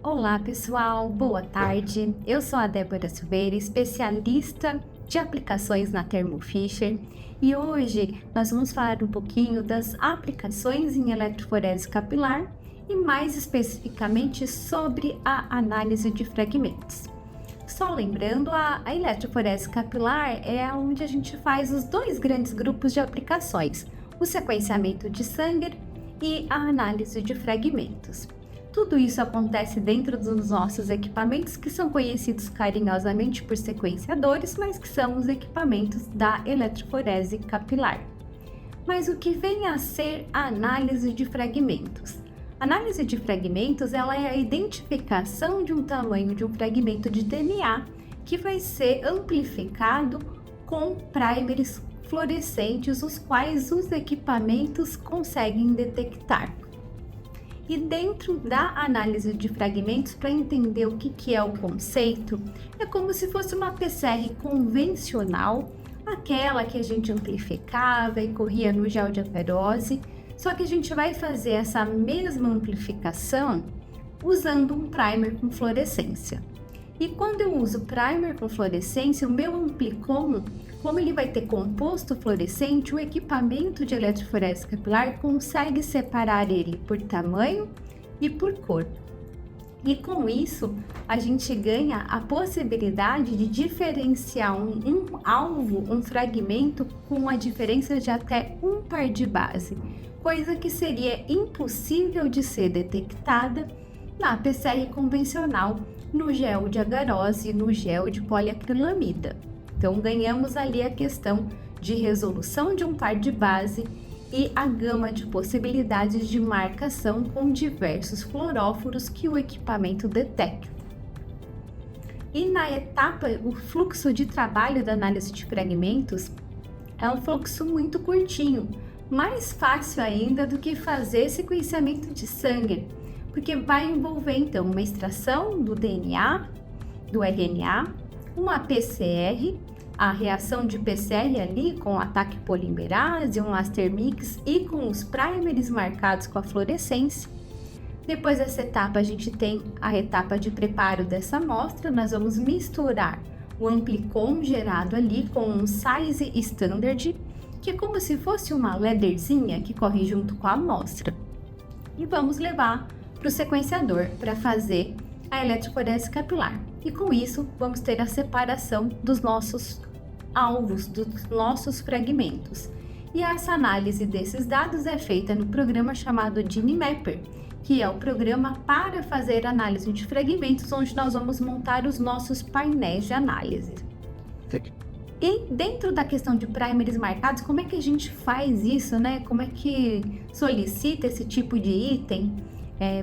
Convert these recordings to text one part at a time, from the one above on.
Olá, pessoal, boa tarde. Eu sou a Débora Silveira, especialista de aplicações na Thermo Fisher, e hoje nós vamos falar um pouquinho das aplicações em eletroforese capilar e mais especificamente sobre a análise de fragmentos. Só lembrando, a eletroforese capilar é onde a gente faz os dois grandes grupos de aplicações, o sequenciamento de sangue e a análise de fragmentos. Tudo isso acontece dentro dos nossos equipamentos, que são conhecidos carinhosamente por sequenciadores, mas que são os equipamentos da eletroforese capilar. Mas o que vem a ser a análise de fragmentos? A análise de fragmentos ela é a identificação de um tamanho de um fragmento de DNA que vai ser amplificado com primers fluorescentes, os quais os equipamentos conseguem detectar. E dentro da análise de fragmentos, para entender o que é o conceito, é como se fosse uma PCR convencional, aquela que a gente amplificava e corria no gel de agarose, só que a gente vai fazer essa mesma amplificação usando um primer com fluorescência. E quando eu uso primer com fluorescência, o meu amplicon, como ele vai ter composto fluorescente, o equipamento de eletroforese capilar consegue separar ele por tamanho e por cor. E com isso, a gente ganha a possibilidade de diferenciar um alvo, um fragmento, com a diferença de até um par de base, coisa que seria impossível de ser detectada na PCR convencional, no gel de agarose e no gel de poliacrilamida. Então, ganhamos ali a questão de resolução de um par de base e a gama de possibilidades de marcação com diversos fluoróforos que o equipamento detecta. E na etapa, o fluxo de trabalho da análise de fragmentos é um fluxo muito curtinho, mais fácil ainda do que fazer sequenciamento de sangue, porque vai envolver então uma extração do DNA, do RNA, uma PCR, a reação de PCR ali com ataque polimerase, um master mix e com os primers marcados com a fluorescência. Depois dessa etapa a gente tem a etapa de preparo dessa amostra, nós vamos misturar o amplicon gerado ali com um size standard, que é como se fosse uma ladderzinha que corre junto com a amostra. E vamos levar para o sequenciador para fazer a eletroforese capilar. E com isso, vamos ter a separação dos nossos alvos, dos nossos fragmentos. E essa análise desses dados é feita no programa chamado GeneMapper, que é o programa para fazer análise de fragmentos, onde nós vamos montar os nossos painéis de análise. E dentro da questão de primers marcados, como é que a gente faz isso, né? Como é que solicita esse tipo de item?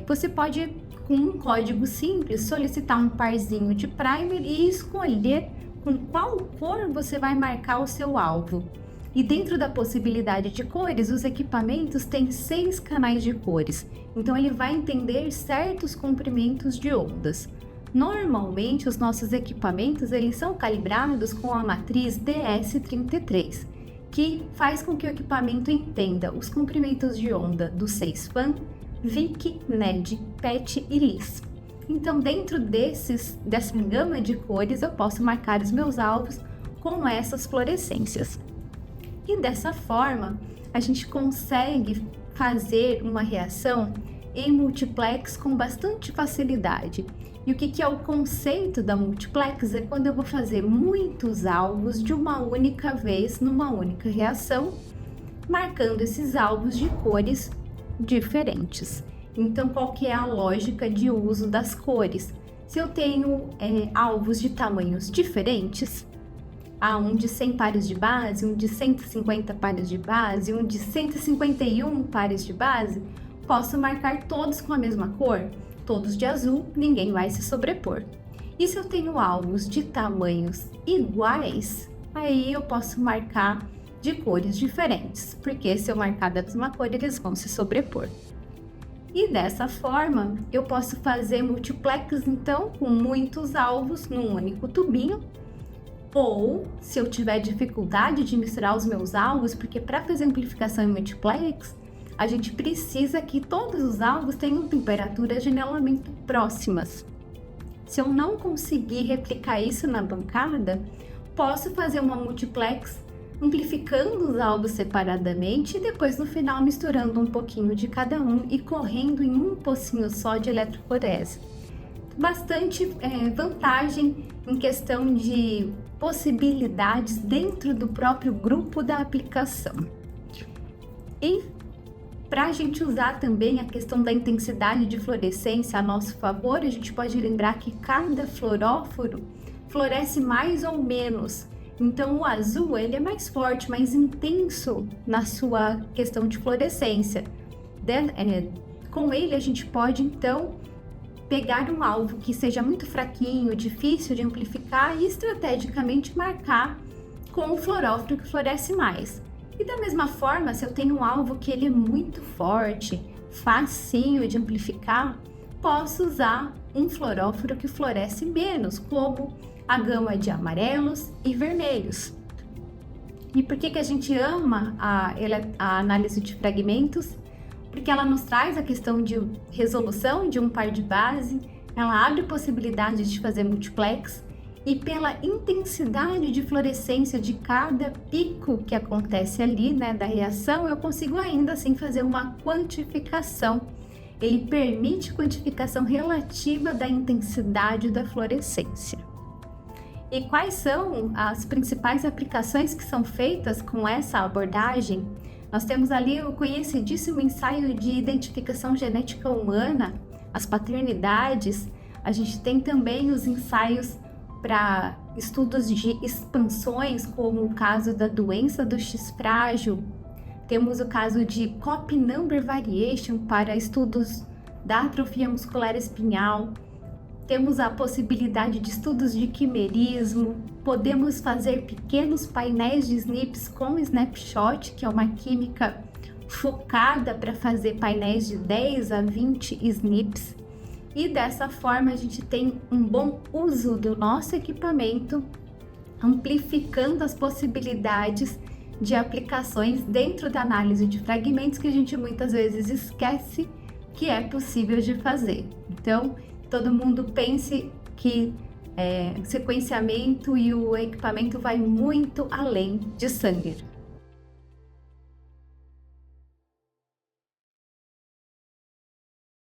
Você pode, com um código simples, solicitar um parzinho de primer e escolher com qual cor você vai marcar o seu alvo. E dentro da possibilidade de cores, os equipamentos têm 6 canais de cores, então ele vai entender certos comprimentos de ondas. Normalmente, os nossos equipamentos eles são calibrados com a matriz DS33, que faz com que o equipamento entenda os comprimentos de onda do 6FAN, VIC, NED, PET e LIS. Então, dentro dessa gama de cores, eu posso marcar os meus alvos com essas fluorescências. E dessa forma, a gente consegue fazer uma reação em multiplex com bastante facilidade. E o que é o conceito da multiplex? É quando eu vou fazer muitos alvos de uma única vez, numa única reação, marcando esses alvos de cores diferentes. Então, qual que é a lógica de uso das cores? Se eu tenho alvos de tamanhos diferentes, um de 100 pares de base, um de 150 pares de base, um de 151 pares de base, posso marcar todos com a mesma cor? Todos de azul, ninguém vai se sobrepor. E se eu tenho alvos de tamanhos iguais, aí eu posso marcar de cores diferentes, porque se eu marcar da mesma cor, eles vão se sobrepor. E dessa forma, eu posso fazer multiplex, então, com muitos alvos num único tubinho, ou, se eu tiver dificuldade de misturar os meus alvos, porque para fazer amplificação em multiplex, a gente precisa que todos os alvos tenham temperaturas de anelamento próximas. Se eu não conseguir replicar isso na bancada, posso fazer uma multiplex amplificando os alvos separadamente e depois no final misturando um pouquinho de cada um e correndo em um pocinho só de eletroforese. Bastante vantagem em questão de possibilidades dentro do próprio grupo da aplicação. E para a gente usar também a questão da intensidade de fluorescência a nosso favor, a gente pode lembrar que cada fluoróforo floresce mais ou menos. Então o azul ele é mais forte, mais intenso na sua questão de fluorescência. Com ele a gente pode então pegar um alvo que seja muito fraquinho, difícil de amplificar e estrategicamente marcar com o fluoróforo que floresce mais. E da mesma forma, se eu tenho um alvo que ele é muito forte, facinho de amplificar, posso usar um fluoróforo que floresce menos, como a gama de amarelos e vermelhos. E por que a gente ama a análise de fragmentos? Porque ela nos traz a questão de resolução de um par de base, ela abre possibilidades de fazer multiplex e pela intensidade de fluorescência de cada pico que acontece ali, da reação, eu consigo ainda assim fazer uma quantificação. Ele permite quantificação relativa da intensidade da fluorescência. E quais são as principais aplicações que são feitas com essa abordagem? Nós temos ali o conhecidíssimo ensaio de identificação genética humana, as paternidades. A gente tem também os ensaios para estudos de expansões, como o caso da doença do X frágil. Temos o caso de Copy Number Variation para estudos da atrofia muscular espinhal. Temos a possibilidade de estudos de quimerismo. Podemos fazer pequenos painéis de SNPs com snapshot, que é uma química focada para fazer painéis de 10 a 20 SNPs. E dessa forma a gente tem um bom uso do nosso equipamento, amplificando as possibilidades de aplicações dentro da análise de fragmentos que a gente muitas vezes esquece que é possível de fazer. Então, todo mundo pense que sequenciamento e o equipamento vai muito além de Sanger.